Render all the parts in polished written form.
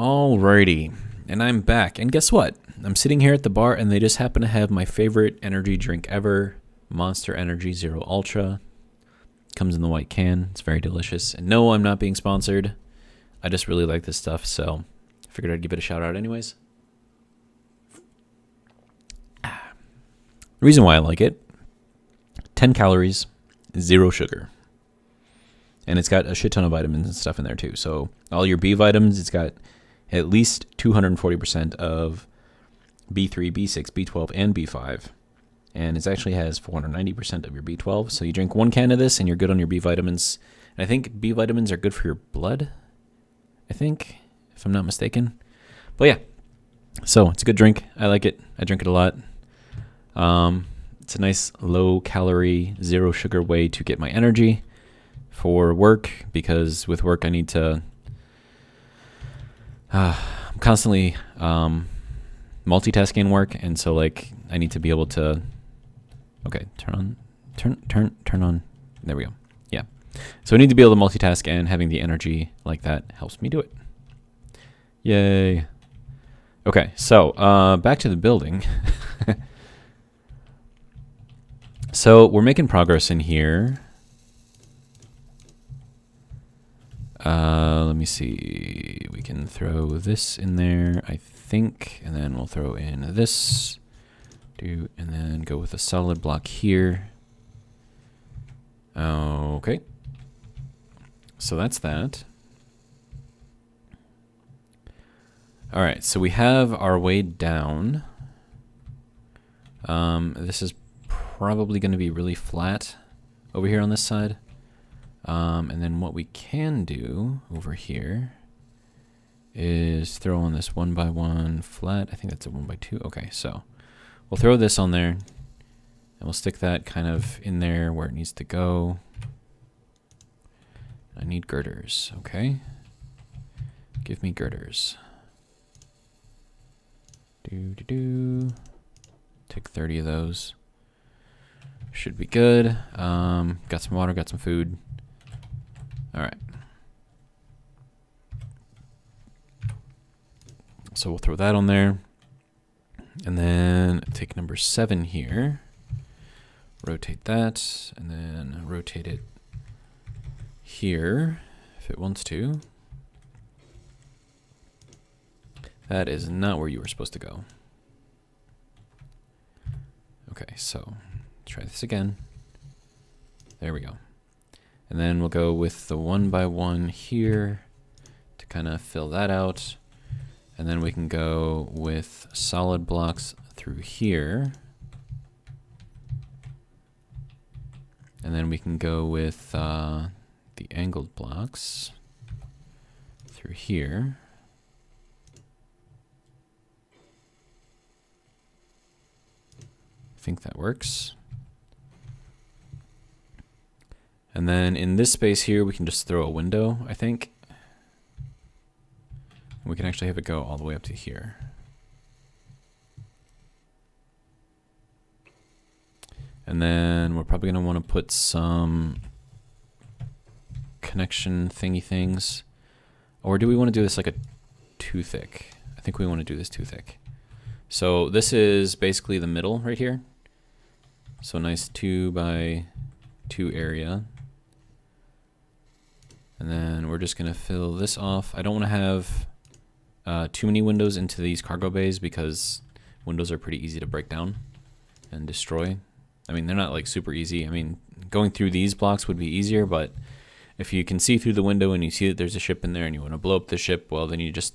Alrighty, and I'm back. And guess what? I'm sitting here at the bar, and they just happen to have my favorite energy drink ever, Monster Energy Zero Ultra. Comes in the white can. It's very delicious. And no, I'm not being sponsored. I just really like this stuff, so I figured I'd give it a shout out anyways. The reason why I like it, 10 calories, 0 sugar. And it's got a shit ton of vitamins and stuff in there too. So all your B vitamins, it's got at least 240% of B3, B6, B12, and B5. And it actually has 490% of your B12. So you drink 1 can of this and you're good on your B vitamins. And I think B vitamins are good for your blood, I think, if I'm not mistaken. But yeah, so it's a good drink. I like it. I drink it a lot. It's a nice low calorie, 0 sugar way to get my energy for work, because with work I need to I'm constantly multitasking work, and so like I need to be able to turn on. There we go. Yeah. So I need to be able to multitask, and having the energy like that helps me do it. Yay. Okay, so back to the building. So we're making progress in here. Let me see. We can throw this in there, I think, and then we'll throw in this. And then go with a solid block here. Okay. So that's that. All right, so we have our way down. This is probably going to be really flat over here on this side. And then what we can do over here is throw on this 1x1 flat. I think that's a 1x2. Okay, so we'll throw this on there, and we'll stick that kind of in there where it needs to go. I need girders, okay? Give me girders. Take 30 of those. Should be good. Got some water, got some food. All right. So we'll throw that on there. And then take number 7 here. Rotate that, and then rotate it here if it wants to. That is not where you were supposed to go. Okay, so try this again. There we go. And then we'll go with the 1x1 here to kind of fill that out. And then we can go with solid blocks through here. And then we can go with the angled blocks through here. I think that works. And then in this space here, we can just throw a window, I think. We can actually have it go all the way up to here. And then we're probably going to want to put some connection thingy things. Or do we want to do this like a 2 thick? I think we want to do this 2 thick. So this is basically the middle right here. So nice 2x2 area. And then we're just going to fill this off. I don't want to have too many windows into these cargo bays, because windows are pretty easy to break down and destroy. I mean, they're not like super easy. I mean, going through these blocks would be easier, but if you can see through the window and you see that there's a ship in there and you want to blow up the ship, well, then you just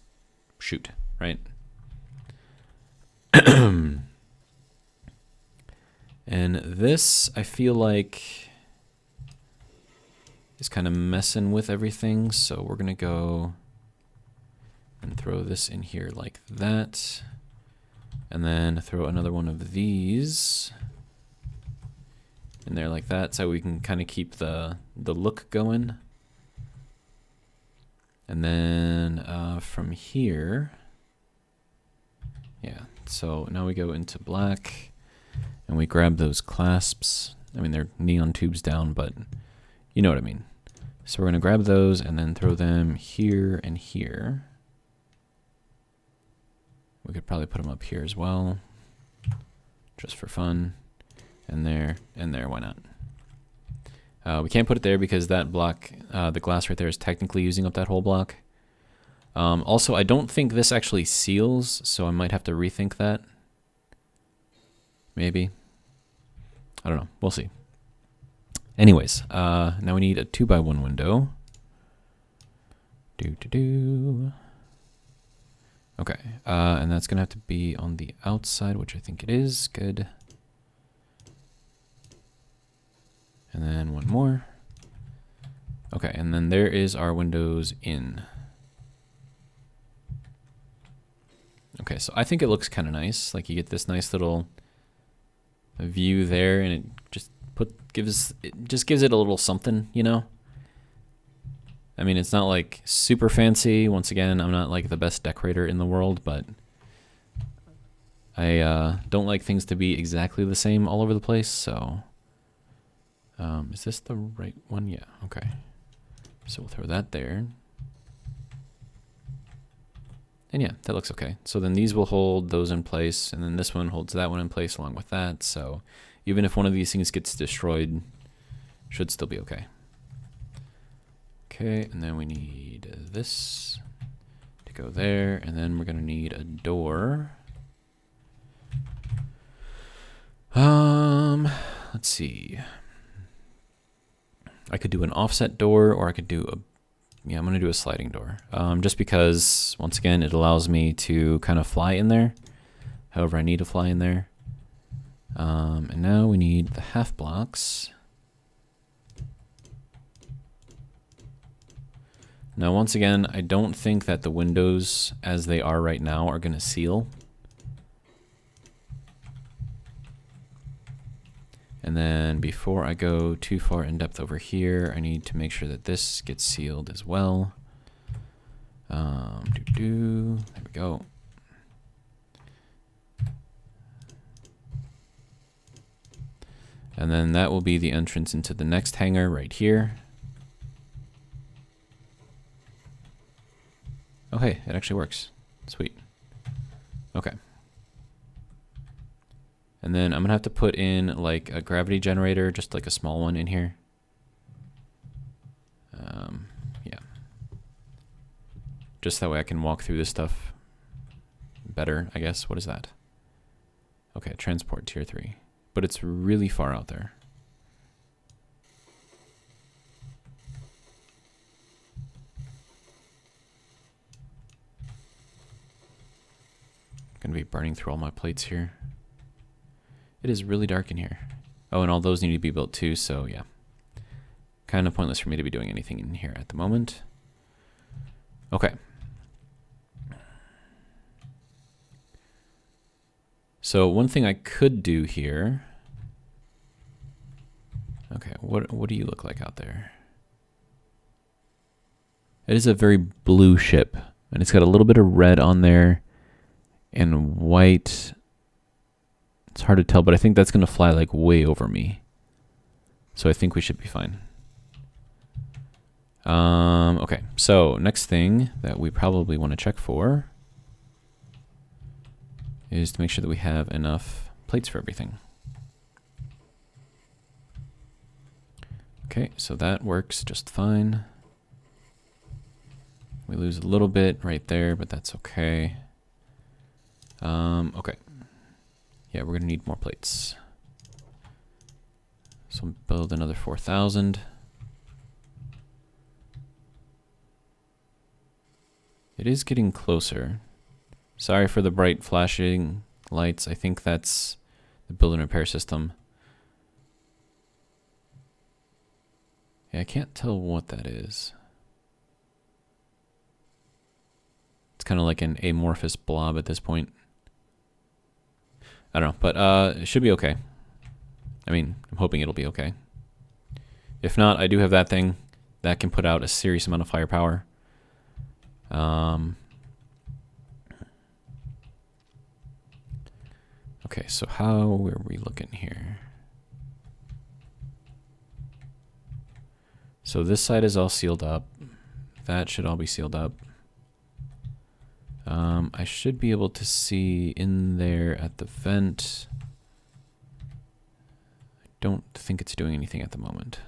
shoot, right? And this, I feel like, is kind of messing with everything, so we're going to go and throw this in here like that, and then throw another one of these in there like that, so we can kind of keep the look going. And then from here, yeah, so now we go into black, and we grab those clasps. I mean, they're neon tubes down, but you know what I mean. So we're going to grab those and then throw them here and here. We could probably put them up here as well, just for fun. And there, why not? We can't put it there because that block, the glass right there is technically using up that whole block. Also, I don't think this actually seals, so I might have to rethink that. Maybe. I don't know. We'll see. Anyways, now we need a 2x1 window. Okay, and that's going to have to be on the outside, which I think it is. Good. And then one more. Okay, and then there is our windows in. Okay, so I think it looks kind of nice. Like you get this nice little view there, and it just gives it a little something, you know? I mean, it's not like super fancy. Once again, I'm not like the best decorator in the world, but I don't like things to be exactly the same all over the place, so is this the right one? Yeah, okay. So we'll throw that there. And yeah, that looks okay. So then these will hold those in place, and then this one holds that one in place along with that. So even if one of these things gets destroyed, should still be okay. Okay, and then we need this to go there, and then we're gonna need a door. Let's see. I could do an offset door, or I could do a, yeah, I'm gonna do a sliding door. Just because, once again, it allows me to kind of fly in there, however I need to fly in there. And now we need the half blocks. Now, once again, I don't think that the windows, as they are right now, are gonna seal. And then before I go too far in depth over here, I need to make sure that this gets sealed as well. There we go. And then that will be the entrance into the next hangar right here. Oh hey, it actually works. Sweet. Okay. And then I'm gonna have to put in like a gravity generator, just like a small one in here. Yeah. Just that way I can walk through this stuff better, I guess. What is that? Okay, transport tier 3. But it's really far out there. Gonna be burning through all my plates here. It is really dark in here. Oh, and all those need to be built too, so yeah. Kind of pointless for me to be doing anything in here at the moment. Okay. So one thing I could do here. Okay, what do you look like out there? It is a very blue ship, and it's got a little bit of red on there and white. It's hard to tell, but I think that's going to fly like way over me. So I think we should be fine. Okay, so next thing that we probably want to check for is to make sure that we have enough plates for everything. Okay, so that works just fine. We lose a little bit right there, but that's okay. Okay. Yeah, we're gonna need more plates. So we'll build another 4,000. It is getting closer. Sorry for the bright flashing lights. I think that's the build and repair system. Yeah, I can't tell what that is. It's kind of like an amorphous blob at this point. I don't know, but it should be okay. I mean, I'm hoping it'll be okay. If not, I do have that thing that can put out a serious amount of firepower. Okay, so how are we looking here? So this side is all sealed up. That should all be sealed up. I should be able to see in there at the vent. I don't think it's doing anything at the moment.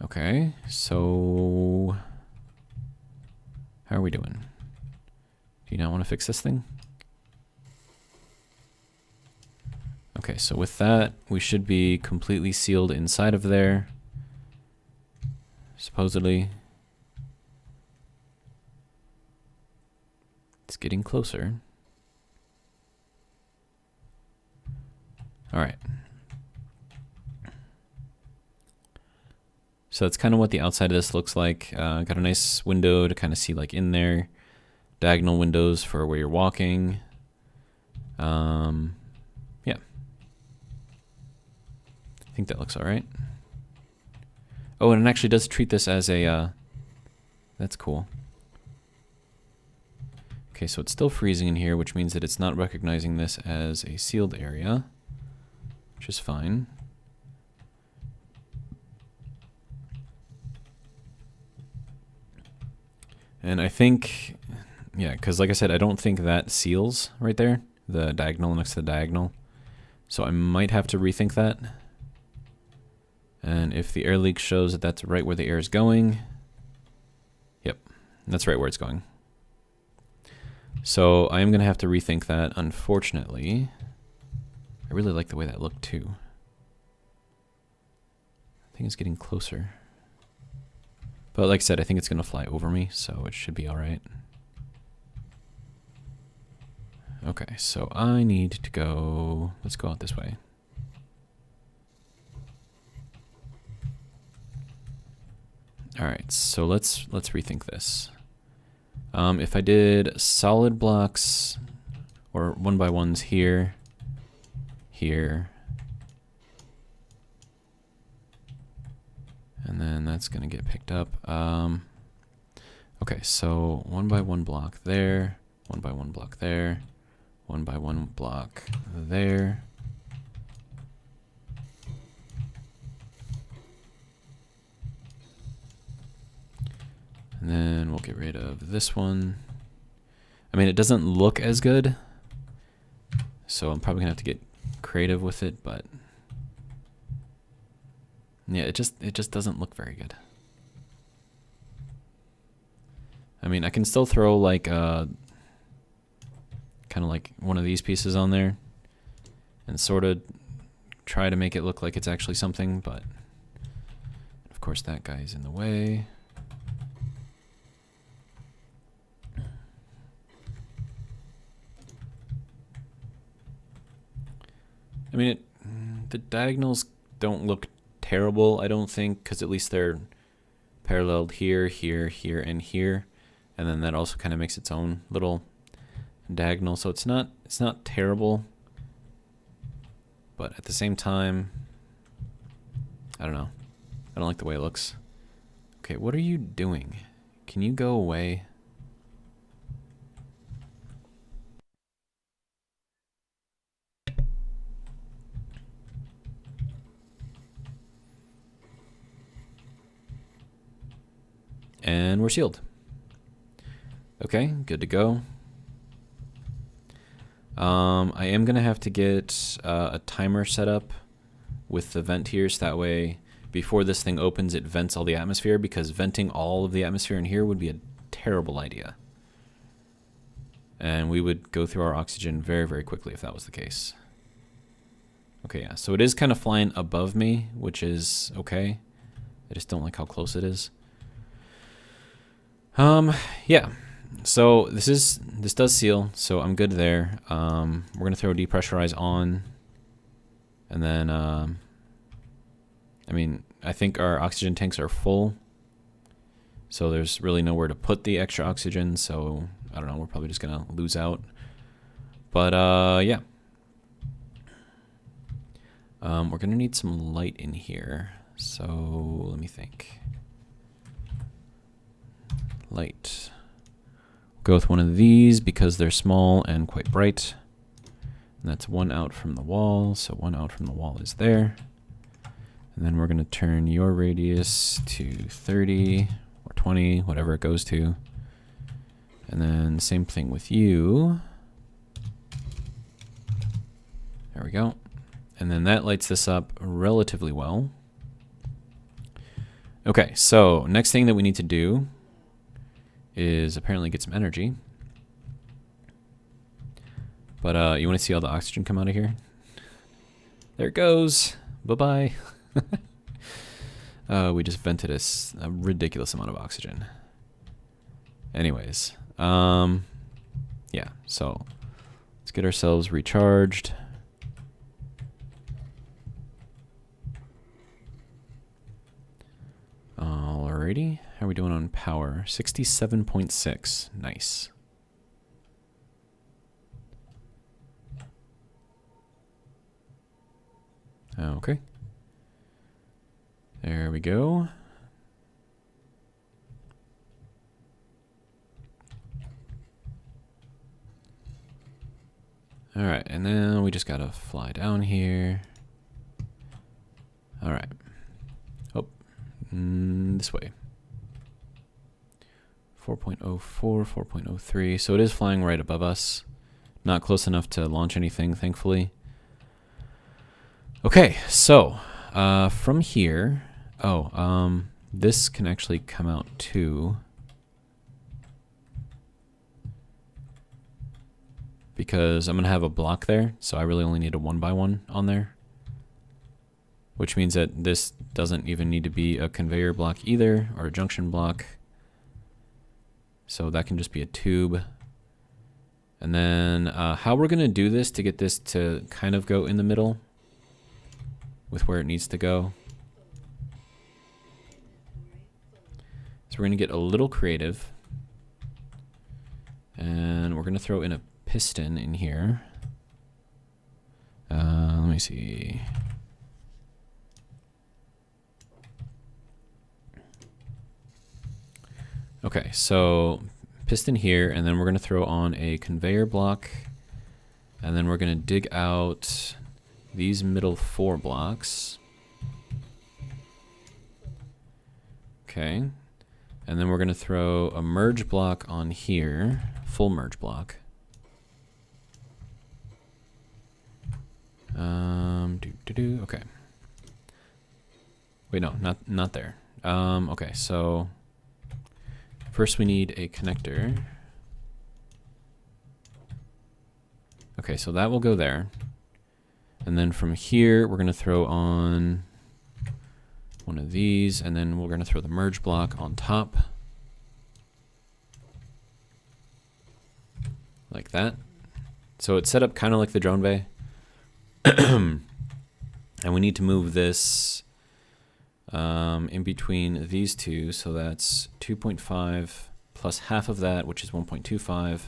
Okay, so how are we doing? Do you not want to fix this thing? Okay, so with that, we should be completely sealed inside of there. Supposedly. It's getting closer. All right. So that's kind of what the outside of this looks like. Got a nice window to kind of see like in there. Diagonal windows for where you're walking. Yeah. I think that looks all right. Oh, and it actually does treat this as a, that's cool. Okay, so it's still freezing in here, which means that it's not recognizing this as a sealed area, which is fine. And I think, yeah, because like I said, I don't think that seals right there, the diagonal next to the diagonal. So I might have to rethink that. And if the air leak shows that that's right where the air is going, yep, that's right where it's going. So I am going to have to rethink that, unfortunately. I really like the way that looked too. I think it's getting closer. But like I said, I think it's going to fly over me, so it should be all right. Okay, so I need to go, let's go out this way. All right, so let's rethink this. If I did solid blocks or 1x1s here, here, and then that's gonna get picked up. Okay, so 1x1 block there, 1x1 block there, 1x1 block there. And then we'll get rid of this one. I mean, it doesn't look as good, so I'm probably gonna have to get creative with it, but yeah, it just doesn't look very good. I mean, I can still throw like kind of like one of these pieces on there and sort of try to make it look like it's actually something, but of course that guy's in the way. I mean, the diagonals don't look terrible, I don't think, because at least they're paralleled here, here, here, and here, and then that also kind of makes its own little diagonal. So it's not terrible, but at the same time, I don't know. I don't like the way it looks. Okay, what are you doing? Can you go away? And we're sealed. Okay, good to go. I am gonna have to get a timer set up with the vent here, so that way before this thing opens it vents all the atmosphere, because venting all of the atmosphere in here would be a terrible idea. And we would go through our oxygen very, very quickly if that was the case. Okay, yeah, so it is kind of flying above me, which is okay. I just don't like how close it is. Yeah, so this does seal, so I'm good there. We're gonna throw depressurize on, and then I mean, I think our oxygen tanks are full, so there's really nowhere to put the extra oxygen, so I don't know, we're probably just gonna lose out. But yeah, we're gonna need some light in here, so let me think. Light. Go with one of these because they're small and quite bright. And that's one out from the wall, so one out from the wall is there. And then we're going to turn your radius to 30 or 20, whatever it goes to. And then same thing with you. There we go. And then that lights this up relatively well. Okay, so next thing that we need to do is apparently get some energy. But you want to see all the oxygen come out of here? There it goes. Bye-bye. We just vented a ridiculous amount of oxygen. Anyways, yeah, so let's get ourselves recharged. Alrighty, how are we doing on power? 67.6, nice. Okay. There we go. All right, and then we just gotta fly down here. All right. Oh, this way. 4.04, 4.03. So it is flying right above us. Not close enough to launch anything, thankfully. Okay, so from here, this can actually come out too. Because I'm going to have a block there, so I really only need a 1x1 on there. Which means that this doesn't even need to be a conveyor block either, or a junction block. So that can just be a tube. And then how we're going to do this to get this to kind of go in the middle with where it needs to go. So we're going to get a little creative. And we're going to throw in a piston in here. Let me see. Okay, so piston here, and then we're going to throw on a conveyor block, and then we're going to dig out these middle 4 blocks. Okay, and then we're going to throw a merge block on here, full merge block. Okay. Wait, no, not there. Okay, so first we need a connector. Okay, so that will go there. And then from here, we're going to throw on one of these, and then we're going to throw the merge block on top. Like that. So it's set up kind of like the drone bay. And we need to move this in between these two, so that's 2.5 plus half of that, which is 1.25,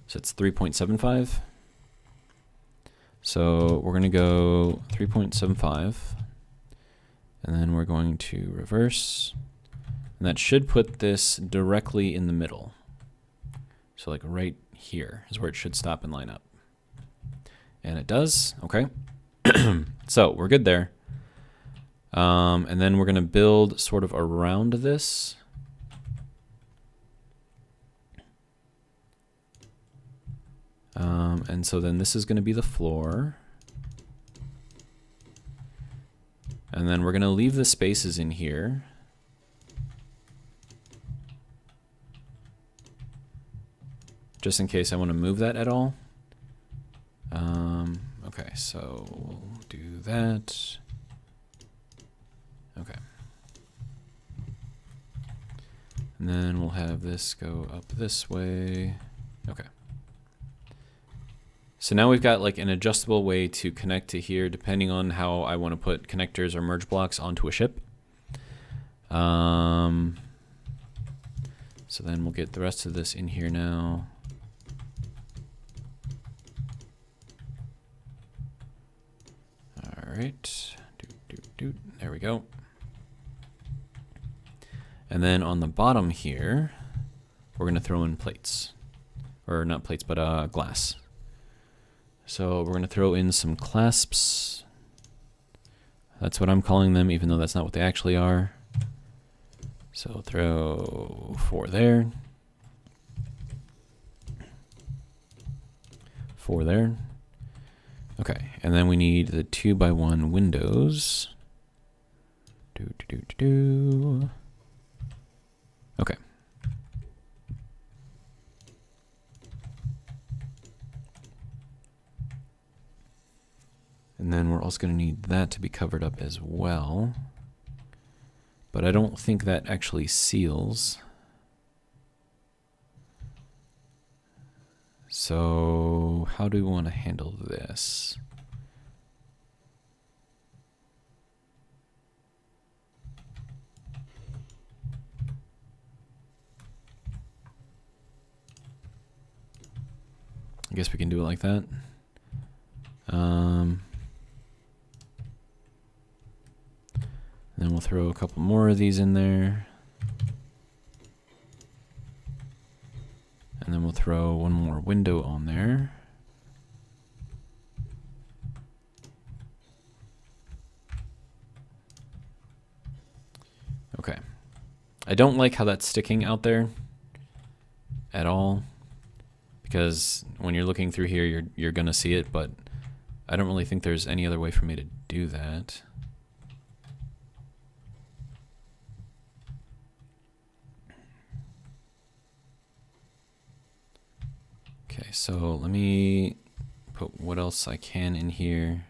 so it's 3.75. So we're going to go 3.75, and then we're going to reverse, and that should put this directly in the middle. So like right here is where it should stop and line up. And it does, okay. So we're good there. And then we're going to build sort of around this. And so then this is going to be the floor. And then we're going to leave the spaces in here. Just in case I want to move that at all. Okay, so we'll do that. Okay. And then we'll have this go up this way. Okay. So now we've got like an adjustable way to connect to here depending on how I want to put connectors or merge blocks onto a ship. So then we'll get the rest of this in here now. All right, there we go. And then on the bottom here, we're going to throw in plates. Or not plates, but glass. So we're going to throw in some clasps. That's what I'm calling them, even though that's not what they actually are. So throw 4 there. 4 there. Okay, and then we need the 2x1 windows. Okay. And then we're also going to need that to be covered up as well. But I don't think that actually seals. So how do we want to handle this? I guess we can do it like that. Then we'll throw a couple more of these in there. And then we'll throw one more window on there. Okay. I don't like how that's sticking out there at all, because when you're looking through here, you're gonna see it, but I don't really think there's any other way for me to do that. Okay, so let me put what else I can in here.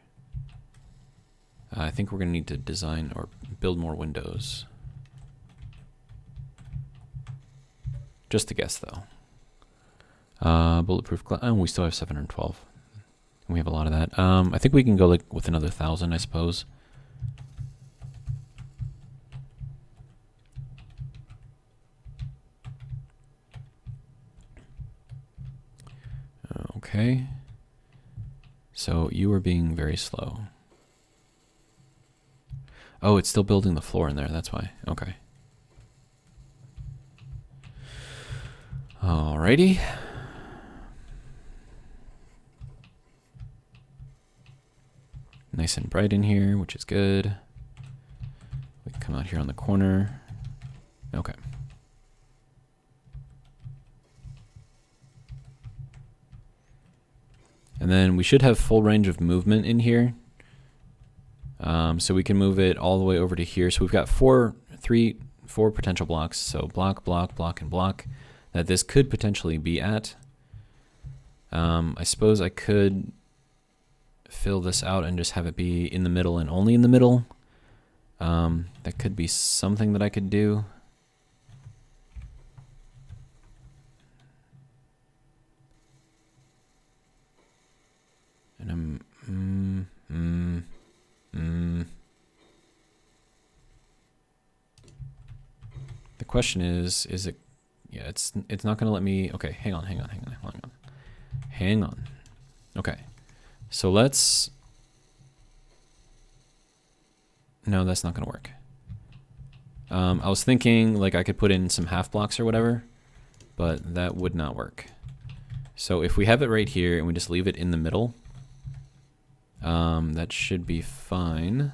I think we're gonna need to design or build more windows. Just a guess though. Bulletproof glass. Oh, we still have 712. We have a lot of that. I think we can go like with another 1,000, I suppose. Okay. So you are being very slow. Oh, it's still building the floor in there. That's why. Okay. Alrighty. Nice and bright in here, which is good. We can come out here on the corner. Okay. And then we should have full range of movement in here. So we can move it all the way over to here. So we've got four potential blocks. So block, block, block, and block that this could potentially be at. I suppose I could fill this out and just have it be in the middle and only in the middle. That could be something that I could do. And the question is it, yeah, it's not going to let me, okay, hang on. Okay. So let's, no, that's not going to work. I was thinking like I could put in some half blocks or whatever, but that would not work. So if we have it right here and we just leave it in the middle, that should be fine.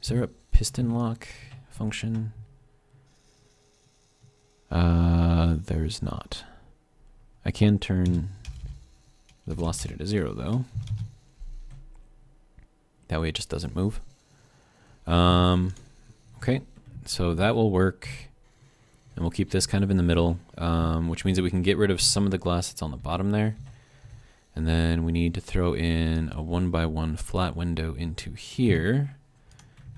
Is there a piston lock function? There's not. I can turn the velocity to 0 though. That way it just doesn't move. Okay, so that will work. And we'll keep this kind of in the middle, which means that we can get rid of some of the glass that's on the bottom there. And then we need to throw in a 1x1 flat window into here.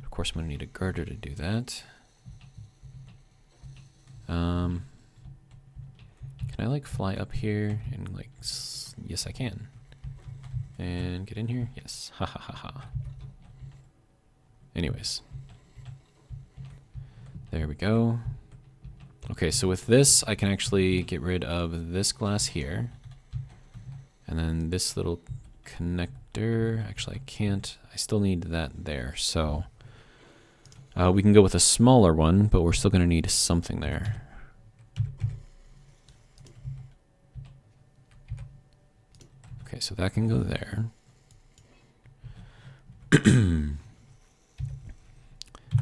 Of course, I'm going to need a girder to do that. Can I like fly up here and like, yes I can. And get in here? Yes, ha ha ha ha. Anyways. There we go. Okay, so with this, I can actually get rid of this glass here. And then this little connector, actually I can't, I still need that there. So we can go with a smaller one, but we're still gonna need something there. Okay, so that can go there.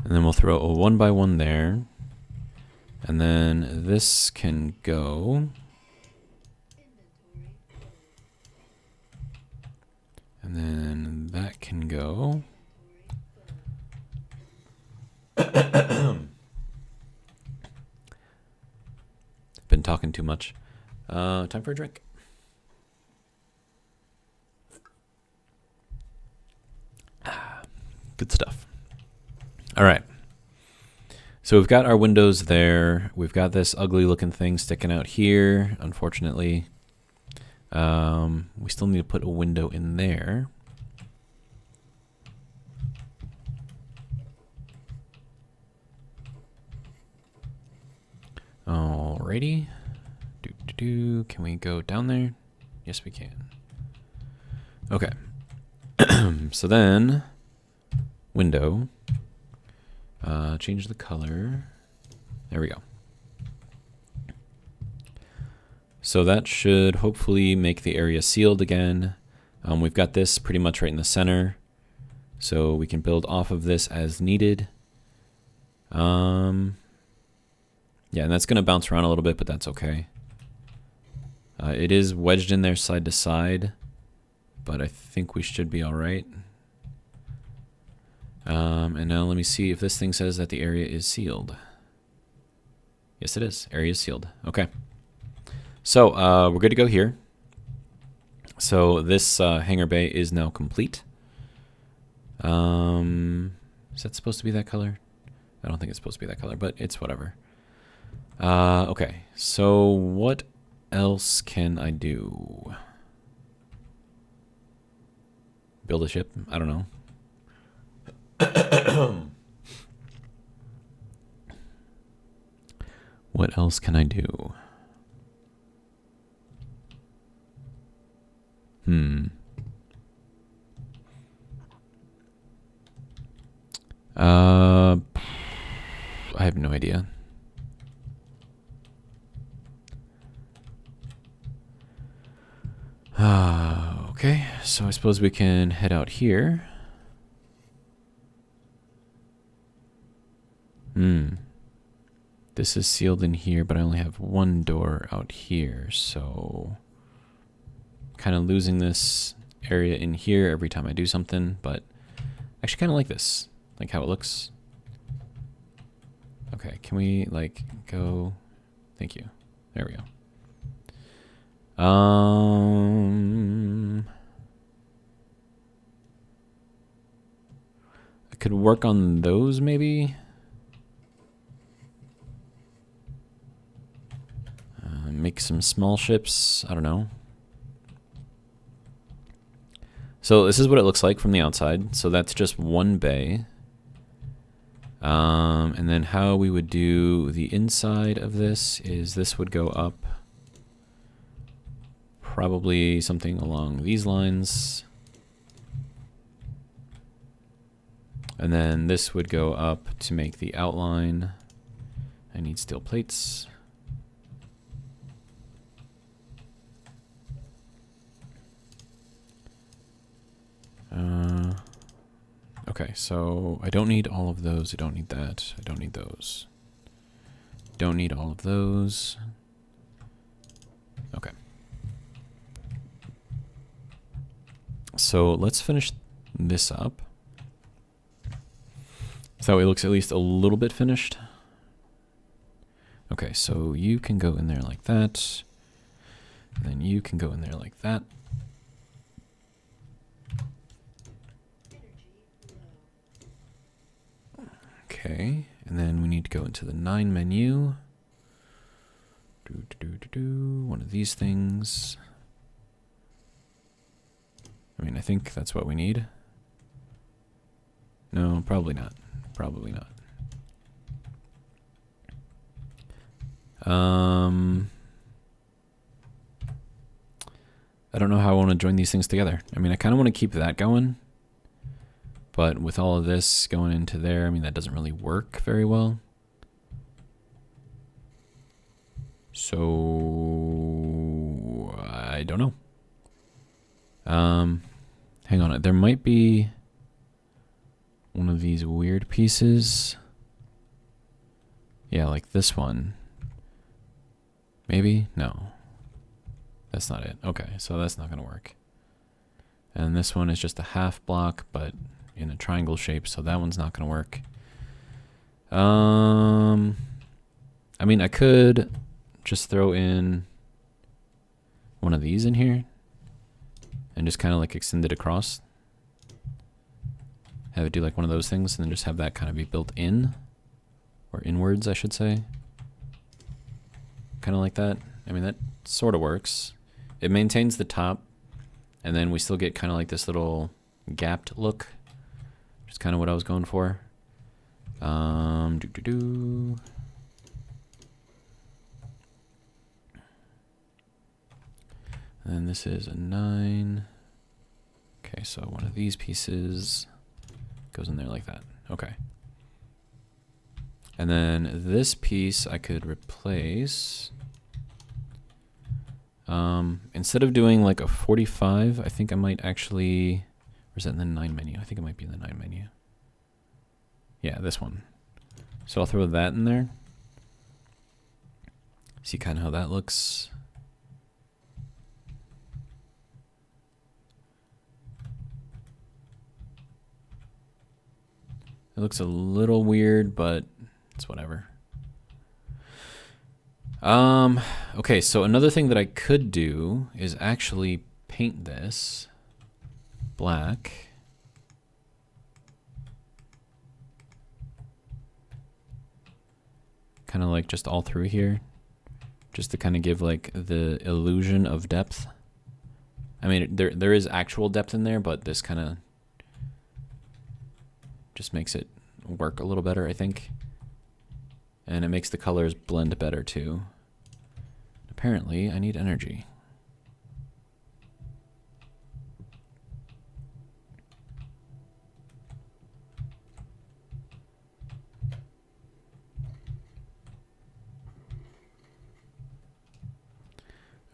And then we'll throw a 1 by 1 there. And then this can go. And then that can go. Been talking too much. Time for a drink. Good stuff. All right. So we've got our windows there. We've got this ugly looking thing sticking out here, unfortunately. We still need to put a window in there. Alrighty. Can we go down there? Yes, we can. Okay. So then, window. Change the color. There we go. So that should hopefully make the area sealed again. We've got this pretty much right in the center, so we can build off of this as needed. Yeah, and that's going to bounce around a little bit, but that's okay. It is wedged in there side to side, but I think we should be all right. And now let me see if this thing says that the area is sealed. Yes, it is. Area is sealed. Okay. So we're good to go here. So this hangar bay is now complete. Is that supposed to be that color? I don't think it's supposed to be that color, but it's whatever. Okay, so what else can I do? Build a ship? I don't know. What else can I do? I have no idea. Okay, so I suppose we can head out here. This is sealed in here, but I only have one door out here, so kind of losing this area in here every time I do something, but I actually kind of like this, like how it looks. Okay, can we like go? Thank you. There we go. I could work on those maybe. Make some small ships. I don't know. So this is what it looks like from the outside. So that's just one bay. And then how we would do the inside of this is this would go up probably something along these lines. And then this would go up to make the outline. I need steel plates. Okay, so I don't need all of those. I don't need that. I don't need those. Don't need all of those. Okay. So let's finish this up. So it looks at least a little bit finished. Okay, so you can go in there like that. And then you can go in there like that. Okay, and then we need to go into the 9 menu. One of these things. I mean, I think that's what we need. No, probably not. Probably not. I don't know how I want to join these things together. I mean, I kind of want to keep that going. But with all of this going into there, I mean, that doesn't really work very well. So I don't know. Hang on, there might be one of these weird pieces. Yeah, like this one. Maybe? No. That's not it. Okay, so that's not going to work. And this one is just a half block, but in a triangle shape, so that one's not going to work. I mean, I could just throw in one of these in here and just kind of like extend it across. Have it do like one of those things and then just have that kind of be built in, or inwards, I should say. Kind of like that. I mean, that sort of works. It maintains the top, and then we still get kind of like this little gapped look, which is kind of what I was going for. And then this is a 9. Okay, so one of these pieces goes in there like that. Okay. And then this piece I could replace. Instead of doing like a 45, I think I might actually, or is that in the 9 menu? I think it might be in the 9 menu. Yeah, this one. So I'll throw that in there. See kind of how that looks. It looks a little weird, but it's whatever. Okay, so another thing that I could do is actually paint this black. Kind of like just all through here, just to kind of give like the illusion of depth. I mean, there is actual depth in there, but this kind of just makes it work a little better, I think. And it makes the colors blend better too. Apparently, I need energy.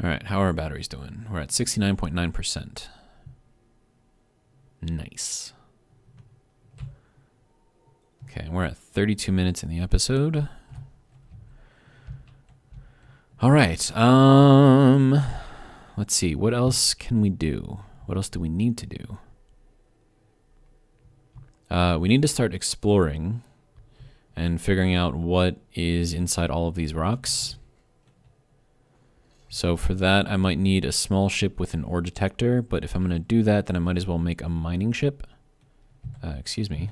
All right, how are our batteries doing? We're at 69.9%. Nice. Okay, we're at 32 minutes in the episode. All right, let's see, what else can we do? What else do we need to do? We need to start exploring and figuring out what is inside all of these rocks. So for that, I might need a small ship with an ore detector, but if I'm gonna do that, then I might as well make a mining ship. Excuse me.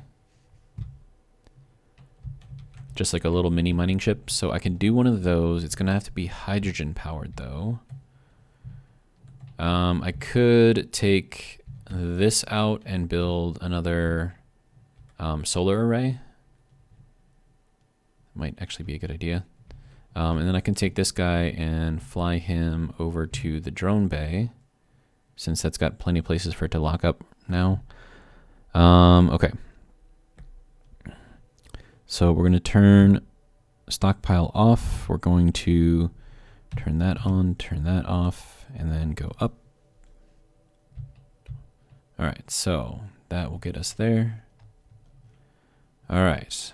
Just like a little mini mining ship. So I can do one of those. It's gonna have to be hydrogen powered though. I could take this out and build another solar array. Might actually be a good idea. And then I can take this guy and fly him over to the drone bay, since that's got plenty of places for it to lock up now. Okay. So we're going to turn stockpile off. We're going to turn that on, turn that off, and then go up. All right, so that will get us there. All right,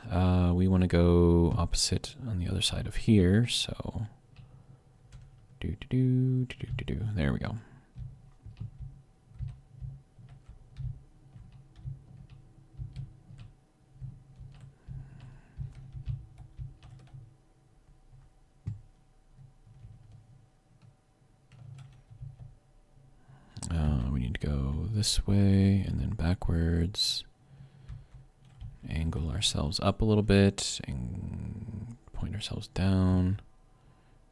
we want to go opposite on the other side of here, so there we go. We need to go this way and then backwards. Angle ourselves up a little bit and point ourselves down.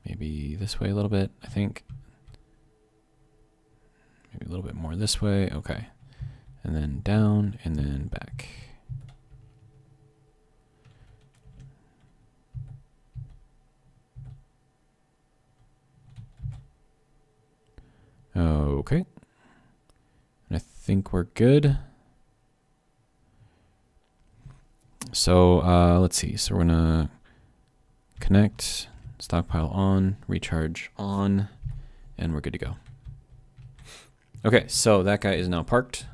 Maybe this way a little bit, I think. Maybe a little bit more this way. Okay. And then down and then back. Okay. And I think we're good. So let's see. So we're gonna connect, stockpile on, recharge on, and we're good to go. Okay, so that guy is now parked.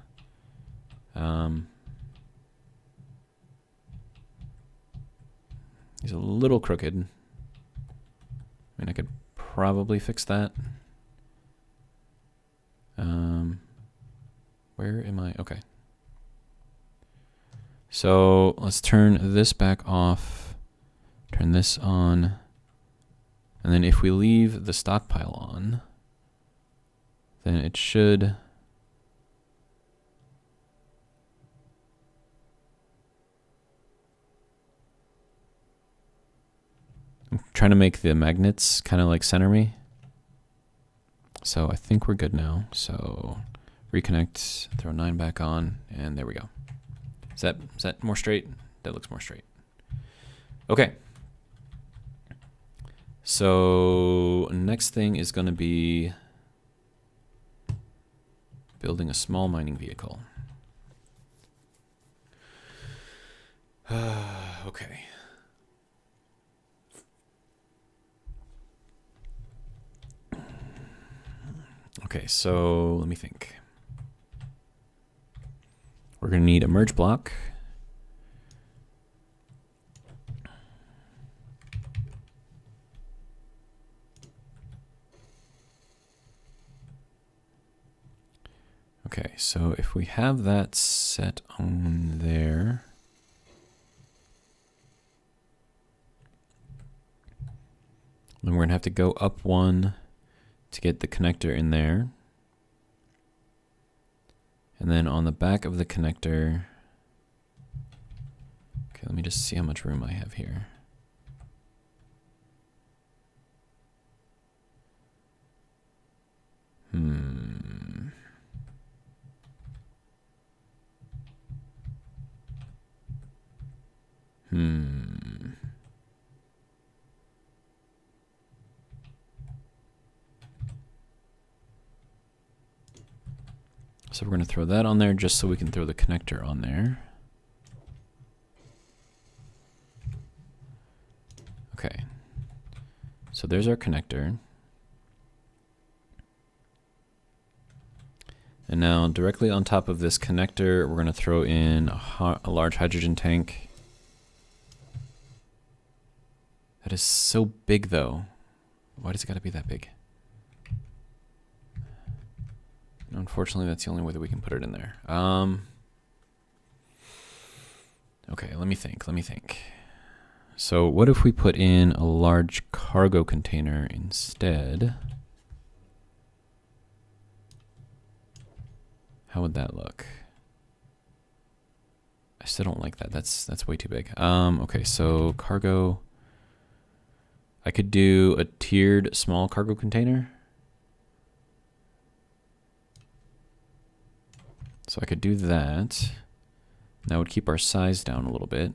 He's a little crooked. I mean, I could probably fix that. Where am I? Okay. So let's turn this back off, turn this on, and then if we leave the stockpile on, then it should I'm trying to make the magnets kind of like center me. So I think we're good now. So reconnect, throw 9 back on, and there we go. Is that more straight? That looks more straight. Okay. So next thing is going to be building a small mining vehicle. Okay. Okay, so let me think. We're going to need a merge block. Okay, so if we have that set on there, then we're going to have to go up 1 to get the connector in there. And then on the back of the connector, okay, let me just see how much room I have here. So we're going to throw that on there just so we can throw the connector on there. Okay. So there's our connector. And now directly on top of this connector, we're going to throw in a large hydrogen tank. That is so big though. Why does it got to be that big? Unfortunately, that's the only way that we can put it in there. Okay, let me think. So what if we put in a large cargo container instead? How would that look? I still don't like that. That's way too big. Okay, so cargo. I could do a tiered small cargo container. So I could do that. That would keep our size down a little bit.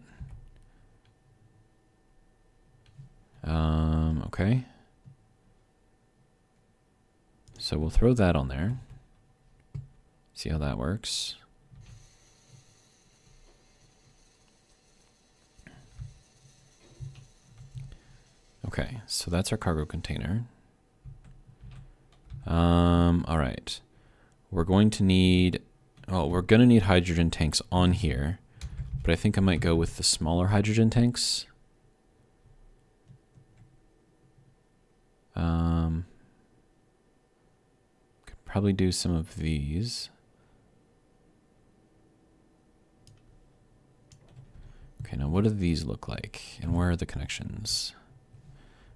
Okay. So we'll throw that on there. See how that works. Okay, so that's our cargo container. All right. We're going to need hydrogen tanks on here, but I think I might go with the smaller hydrogen tanks. Could probably do some of these. Okay, now what do these look like? And where are the connections?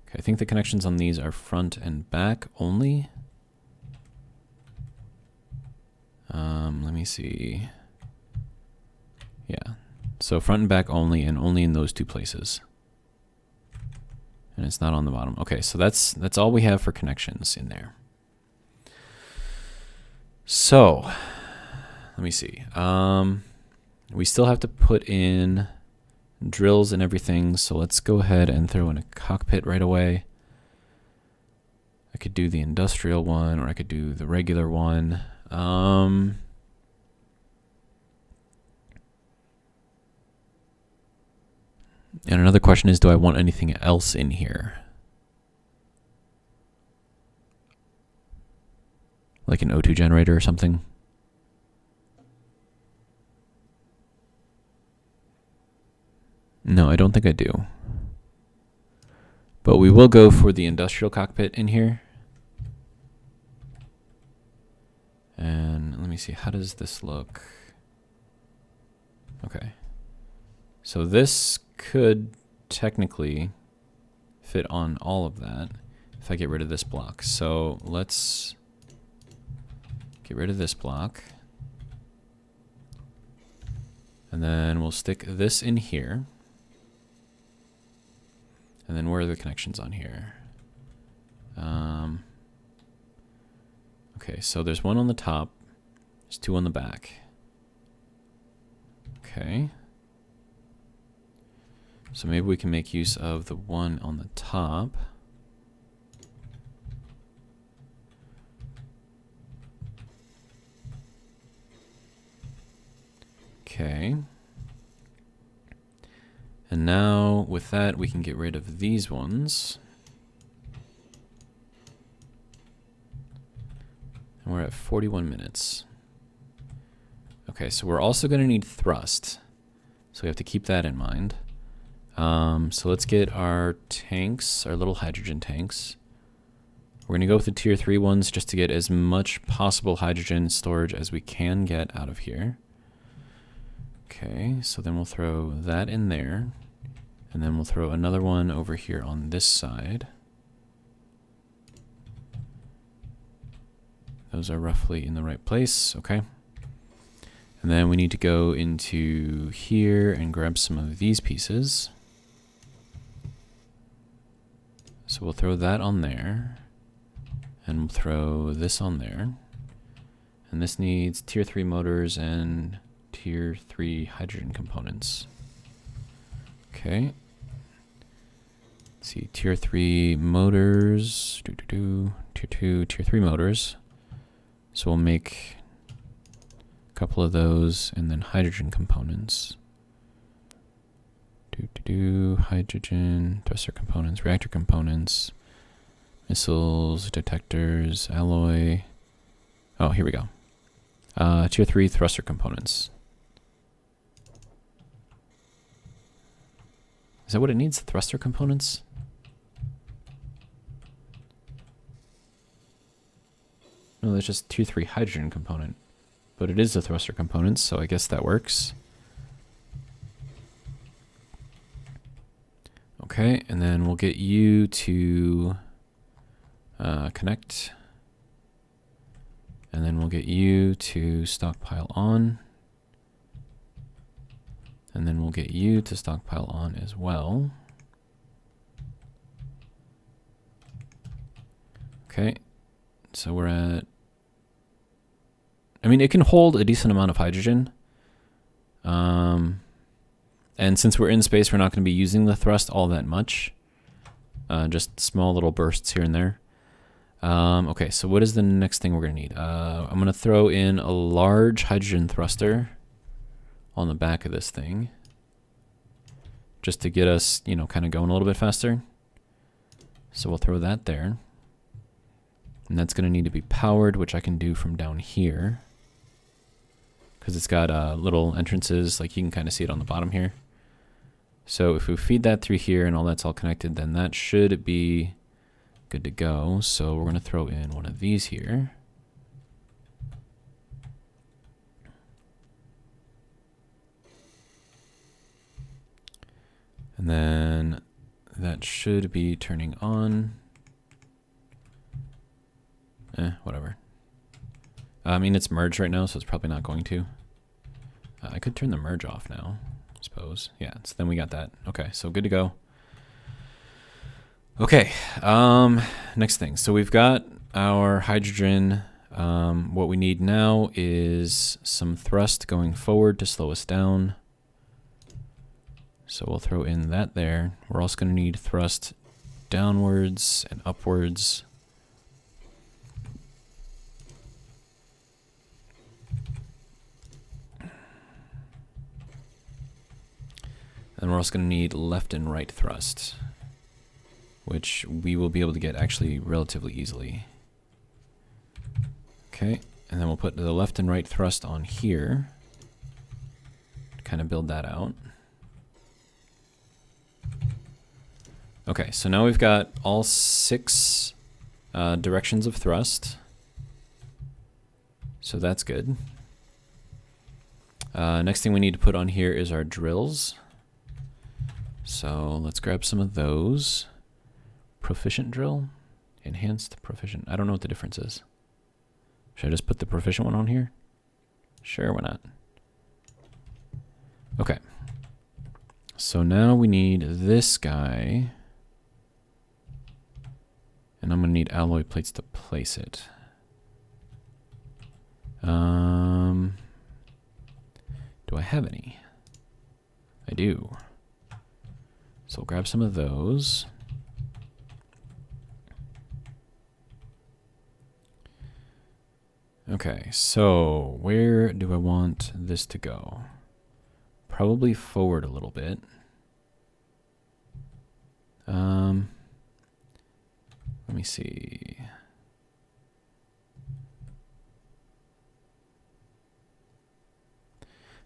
Okay, I think the connections on these are front and back only. Let me see. Yeah, so front and back only, and only in those 2 places. And it's not on the bottom. Okay, so that's all we have for connections in there. So let me see. We still have to put in drills and everything, so let's go ahead and throw in a cockpit right away. I could do the industrial one, or I could do the regular one. And another question is, do I want anything else in here? Like an O2 generator or something? No, I don't think I do. But we will go for the industrial cockpit in here. And let me see, how does this look? Okay. So this could technically fit on all of that if I get rid of this block. So let's get rid of this block. And then we'll stick this in here. And then where are the connections on here? Okay, so there's one on the top. There's two on the back. Okay. So maybe we can make use of the one on the top. Okay. And now with that, we can get rid of these ones. And we're at 41 minutes. Okay, so we're also going to need thrust. So we have to keep that in mind. So let's get our tanks, our little hydrogen tanks. We're going to go with the tier 3 ones just to get as much possible hydrogen storage as we can get out of here. Okay, so then we'll throw that in there. And then we'll throw another one over here on this side. Those are roughly in the right place, okay. And then we need to go into here and grab some of these pieces. So we'll throw that on there. And we'll throw this on there. And this needs tier 3 motors and tier 3 hydrogen components. Okay. Let's see, tier 3 motors. Tier 2, tier 3 motors. So we'll make a couple of those and then hydrogen components. Hydrogen, thruster components, reactor components, missiles, detectors, alloy. Oh, here we go. Tier 3 thruster components. Is that what it needs? Thruster components? No, that's just tier 3 hydrogen component. But it is a thruster component, so I guess that works. Okay, and then we'll get you to connect. And then we'll get you to stockpile on. And then we'll get you to stockpile on as well. Okay, so we're at... I mean, it can hold a decent amount of hydrogen. And since we're in space, we're not going to be using the thrust all that much. Just small little bursts here and there. Okay, so what is the next thing we're going to need? I'm going to throw in a large hydrogen thruster on the back of this thing. Just to get us, you know, kind of going a little bit faster. So we'll throw that there. And that's going to need to be powered, which I can do from down here. Because it's got little entrances, like you can kind of see it on the bottom here. So if we feed that through here and all that's all connected, then that should be good to go. So we're going to throw in one of these here. And then that should be turning on. Whatever. I mean, it's merged right now, so it's probably not going to. I could turn the merge off now, I suppose. Yeah, so then we got that. Okay, so good to go. Okay, next thing. So we've got our hydrogen. What we need now is some thrust going forward to slow us down. So we'll throw in that there. We're also going to need thrust downwards and upwards. And we're also going to need left and right thrust, which we will be able to get actually relatively easily. Okay, and then we'll put the left and right thrust on here to kind of build that out. Okay, so now we've got all 6 directions of thrust. So that's good. Next thing we need to put on here is our drills. So let's grab some of those. Proficient drill, enhanced, proficient. I don't know what the difference is. Should I just put the proficient one on here? Sure, why not? Okay. So now we need this guy. And I'm going to need alloy plates to place it. Do I have any? I do. So we'll grab some of those. Okay, so where do I want this to go? Probably forward a little bit. Let me see.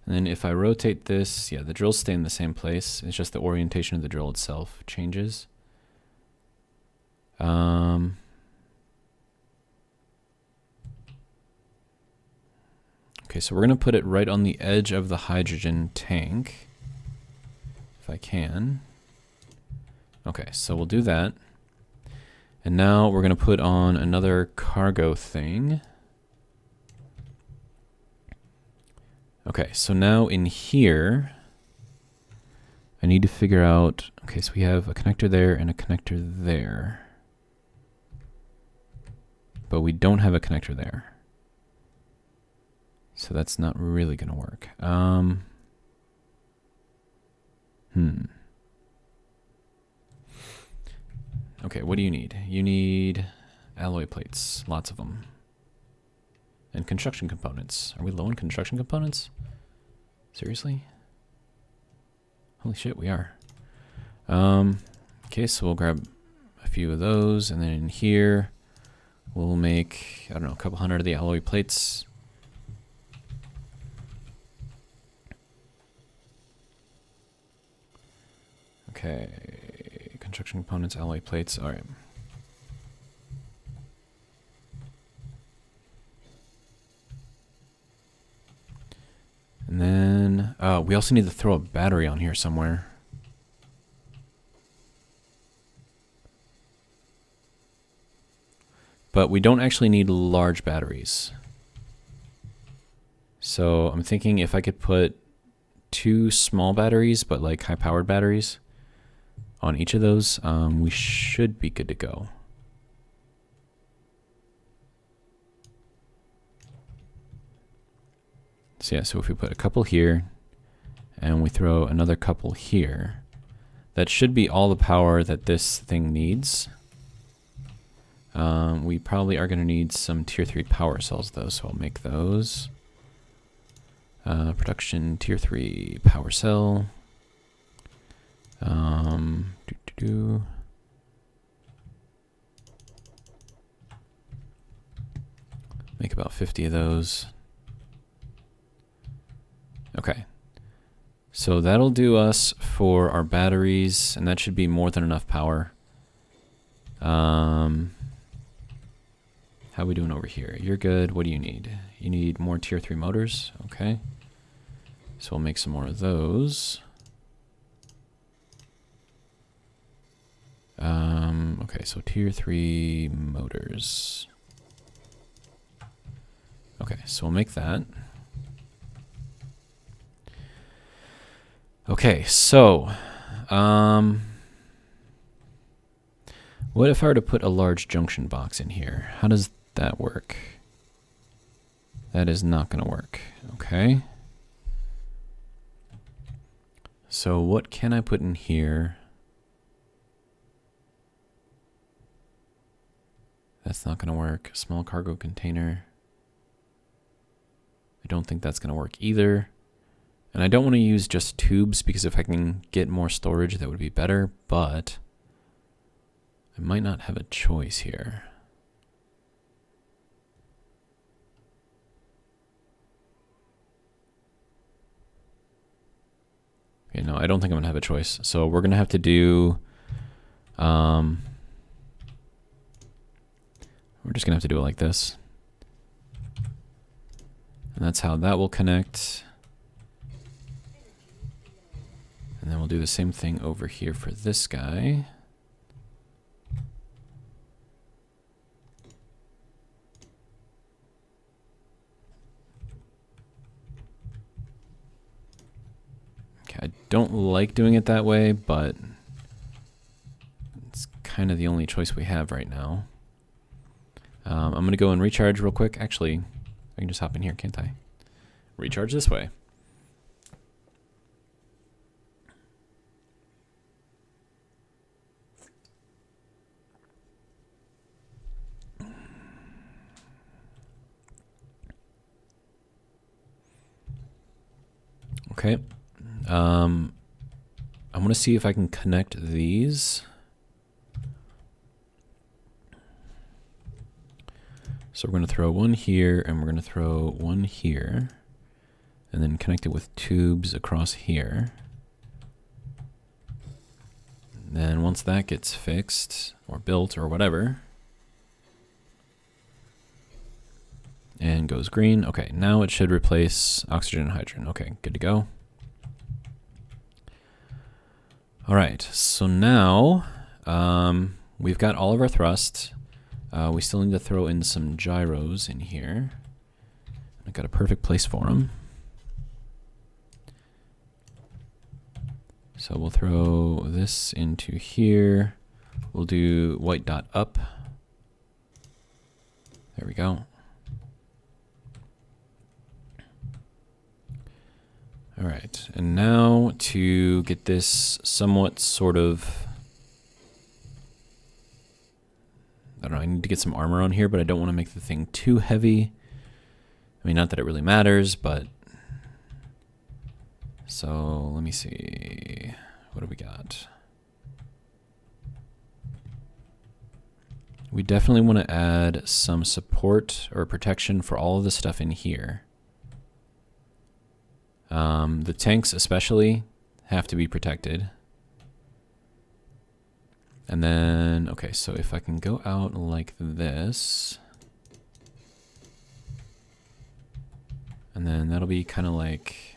And then if I rotate this, yeah, the drills stay in the same place. It's just the orientation of the drill itself changes. Okay, so we're going to put it right on the edge of the hydrogen tank, if I can. Okay, so we'll do that. And now we're going to put on another cargo thing. Okay, so now in here, I need to figure out, okay, so we have a connector there and a connector there. But we don't have a connector there. So that's not really going to work. Okay, what do you need? You need alloy plates, lots of them. And construction components. Are we low on construction components? Seriously? Holy shit, we are. Okay, so we'll grab a few of those, and then in here, we'll make, I don't know, a couple hundred of the alloy plates. Okay, construction components, alloy plates, all right. And then, we also need to throw a battery on here somewhere. But we don't actually need large batteries. So I'm thinking if I could put 2 small batteries, but like high-powered batteries, on each of those, we should be good to go. So yeah, so if we put a couple here, and we throw another couple here, that should be all the power that this thing needs. We probably are going to need some tier 3 power cells though, so I'll make those. Production tier 3 power cell. Make about 50 of those. Okay. So that'll do us for our batteries, and that should be more than enough power. How are we doing over here? You're good. What do you need? You need more tier 3 motors. Okay. So we'll make some more of those. Okay, so tier 3 motors. Okay, so we'll make that. Okay, so what if I were to put a large junction box in here? How does that work? That is not going to work. Okay. So what can I put in here? That's not going to work. Small cargo container. I don't think that's going to work either. And I don't want to use just tubes because if I can get more storage, that would be better, but I might not have a choice here. Okay, no, I don't think I'm going to have a choice. So we're going to have to do We're just gonna have to do it like this. And that's how that will connect. And then we'll do the same thing over here for this guy. Okay, I don't like doing it that way, but it's kind of the only choice we have right now. I'm going to go and recharge real quick. Actually, I can just hop in here, can't I? Recharge this way. Okay. I'm going to see if I can connect these. So we're going to throw one here, and we're going to throw one here, and then connect it with tubes across here. And then once that gets fixed, or built, or whatever, and goes green. Okay, now it should replace oxygen and hydrogen. Okay, good to go. All right, so now we've got all of our thrust. We still need to throw in some gyros in here. I've got a perfect place for them. So we'll throw this into here. We'll do white dot up. There we go. All right, and now to get this somewhat sort of, I don't know, I need to get some armor on here, but I don't want to make the thing too heavy. I mean, not that it really matters, but, so let me see, what do we got? We definitely want to add some support or protection for all of the stuff in here. The tanks especially have to be protected. And then, okay, so if I can go out like this, and then that'll be kind of like,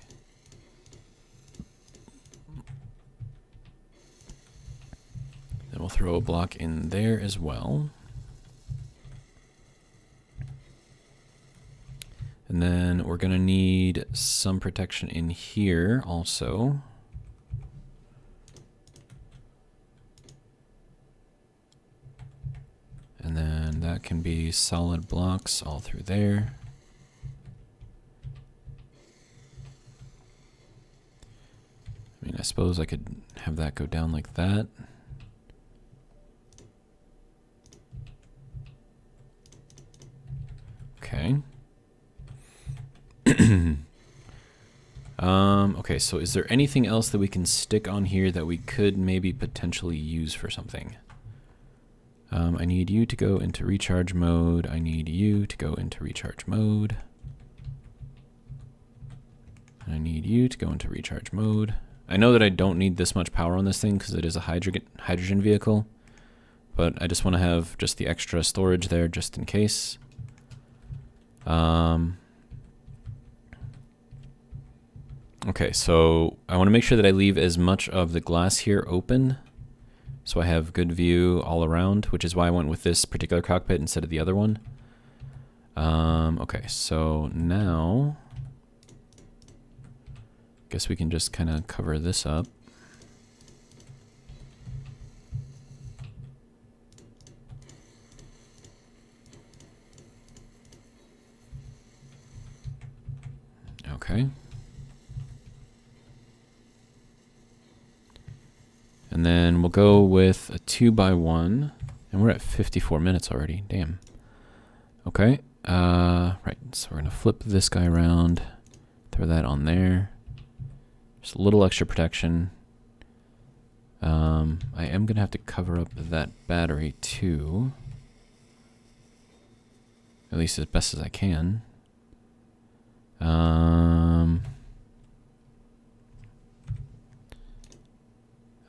then we'll throw a block in there as well. And then we're gonna need some protection in here also. And then that can be solid blocks all through there. I mean, I suppose I could have that go down like that. Okay. Okay, so is there anything else that we can stick on here that we could maybe potentially use for something? I need you to go into recharge mode. I need you to go into recharge mode. And I need you to go into recharge mode. I know that I don't need this much power on this thing because it is a hydrogen vehicle, but I just want to have just the extra storage there just in case. Okay, so I want to make sure that I leave as much of the glass here open so I have good view all around, which is why I went with this particular cockpit instead of the other one. Okay, so now I guess we can just kind of cover this up. Okay. And then we'll go with a 2x1, and we're at 54 minutes already. Damn. Okay. Right. So we're gonna flip this guy around, throw that on there. Just a little extra protection. I am gonna have to cover up that battery too, at least as best as I can.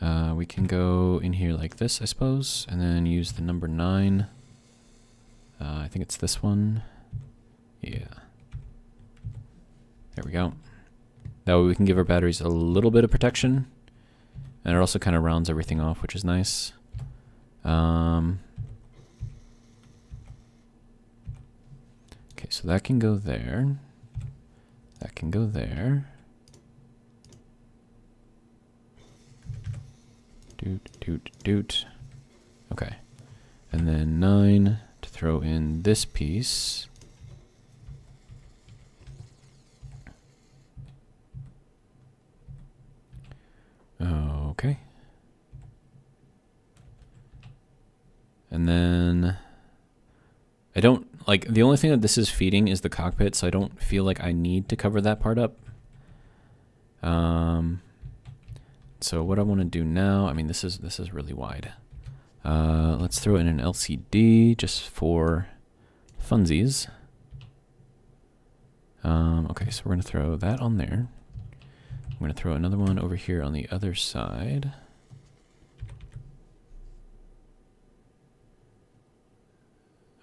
We can go in here like this, I suppose, and then use the number 9. I think it's this one. Yeah. There we go. That way we can give our batteries a little bit of protection. And it also kind of rounds everything off, which is nice. Okay, so that can go there. That can go there. Doot. Okay. And then 9 to throw in this piece. Okay. And then I don't, like, the only thing that this is feeding is the cockpit, so I don't feel like I need to cover that part up. So what I want to do now, I mean, this is really wide. Let's throw in an LCD just for funsies. Okay, so we're going to throw that on there. I'm going to throw another one over here on the other side.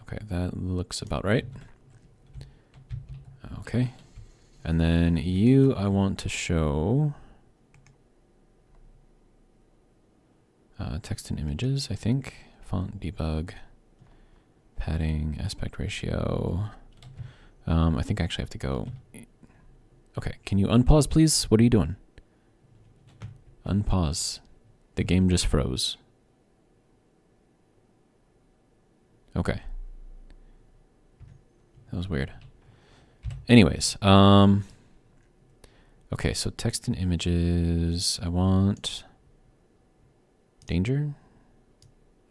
Okay, that looks about right. Okay. And then you, I want to show text and images, I think. Font, debug, padding, aspect ratio. I think I actually have to go. Okay, can you unpause, please? What are you doing? Unpause. The game just froze. Okay. That was weird. Anyways, okay, so text and images. I want danger.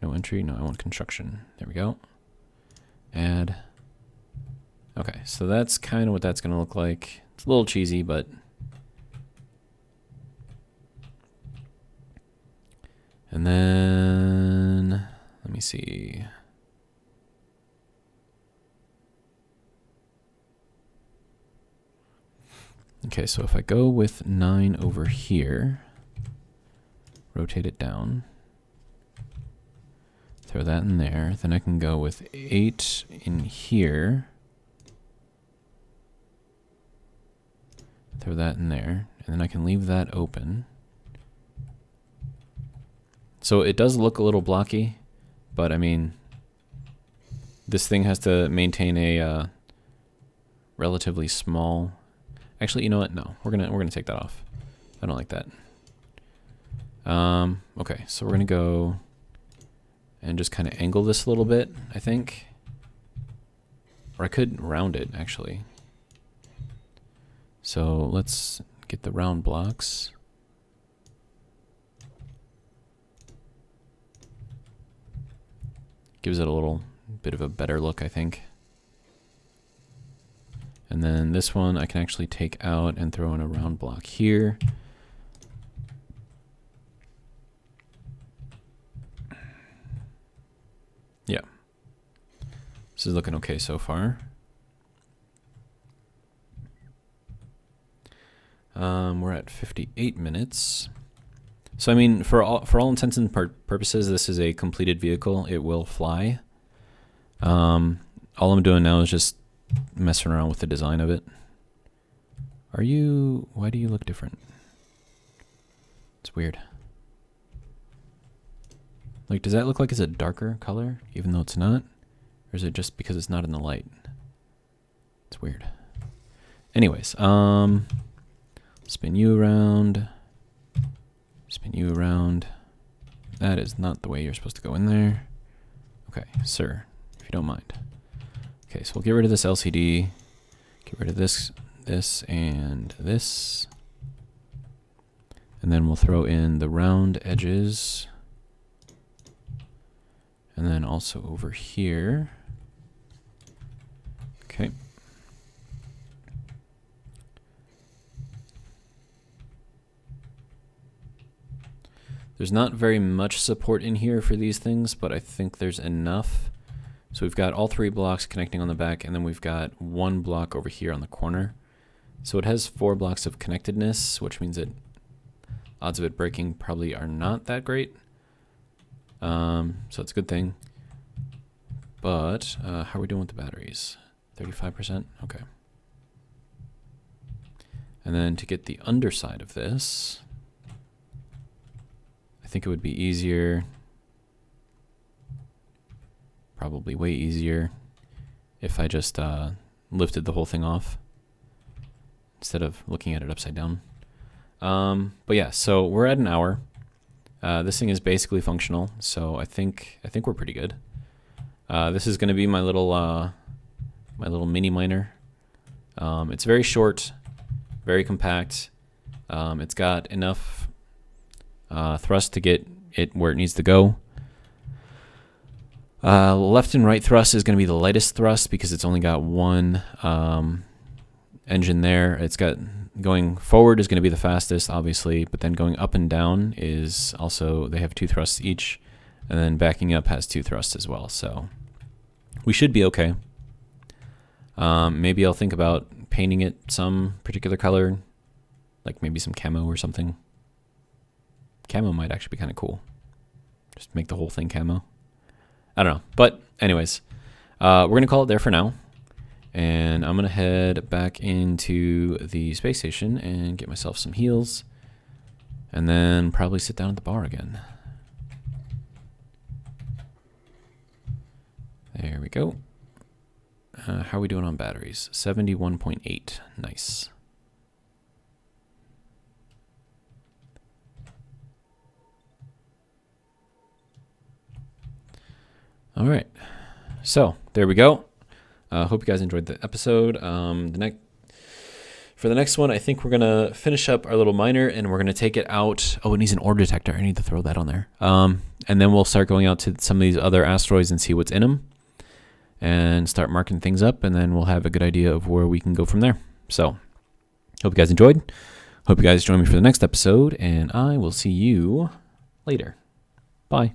No entry. No, I want construction. There we go. Add. Okay, so that's kind of what that's going to look like. It's a little cheesy, but and then let me see. Okay, so if I go with 9 over here, rotate it down, throw that in there, then I can go with 8 in here, throw that in there, and then I can leave that open. So it does look a little blocky, but I mean, this thing has to maintain a relatively small. Actually, you know what? No, we're gonna take that off. I don't like that. Okay, so we're gonna go and just kind of angle this a little bit, I think. Or I could round it, actually. So let's get the round blocks. Gives it a little bit of a better look, I think. And then this one I can actually take out and throw in a round block here. Yeah. This is looking okay so far. We're at 58 minutes. So I mean, for all intents and purposes, this is a completed vehicle. It will fly. All I'm doing now is just messing around with the design of it. Why do you look different? It's weird. Like, does that look like it's a darker color, even though it's not? Or is it just because it's not in the light? It's weird. Anyways, spin you around. Spin you around. That is not the way you're supposed to go in there. Okay, sir, if you don't mind. Okay, so we'll get rid of this LCD, get rid of this, and this. And then we'll throw in the round edges. And then also over here. Okay. There's not very much support in here for these things, but I think there's enough. So we've got all 3 blocks connecting on the back, and then we've got 1 block over here on the corner. So it has 4 blocks of connectedness, which means it odds of it breaking probably are not that great. So it's a good thing. But how are we doing with the batteries? 35%? Okay. And then to get the underside of this, I think it would be easier, probably way easier, if I just lifted the whole thing off instead of looking at it upside down. But yeah, so we're at an hour. This thing is basically functional, so I think we're pretty good. This is going to be my little mini miner. It's very short, very compact. It's got enough thrust to get it where it needs to go. Left and right thrust is going to be the lightest thrust because it's only got one engine there. It's got going forward is going to be the fastest, obviously, but then going up and down is also, they have 2 thrusts each, and then backing up has 2 thrusts as well. So we should be okay. Maybe I'll think about painting it some particular color, like maybe some camo or something. Camo might actually be kind of cool. Just make the whole thing camo. I don't know. But anyways, we're going to call it there for now. And I'm going to head back into the space station and get myself some heals. And then probably sit down at the bar again. There we go. How are we doing on batteries? 71.8. Nice. All right. So there we go. Hope you guys enjoyed the episode. For the next one, I think we're going to finish up our little miner and we're going to take it out. Oh, it needs an orb detector. I need to throw that on there. And then we'll start going out to some of these other asteroids and see what's in them and start marking things up. And then we'll have a good idea of where we can go from there. So hope you guys enjoyed. Hope you guys join me for the next episode and I will see you later. Bye.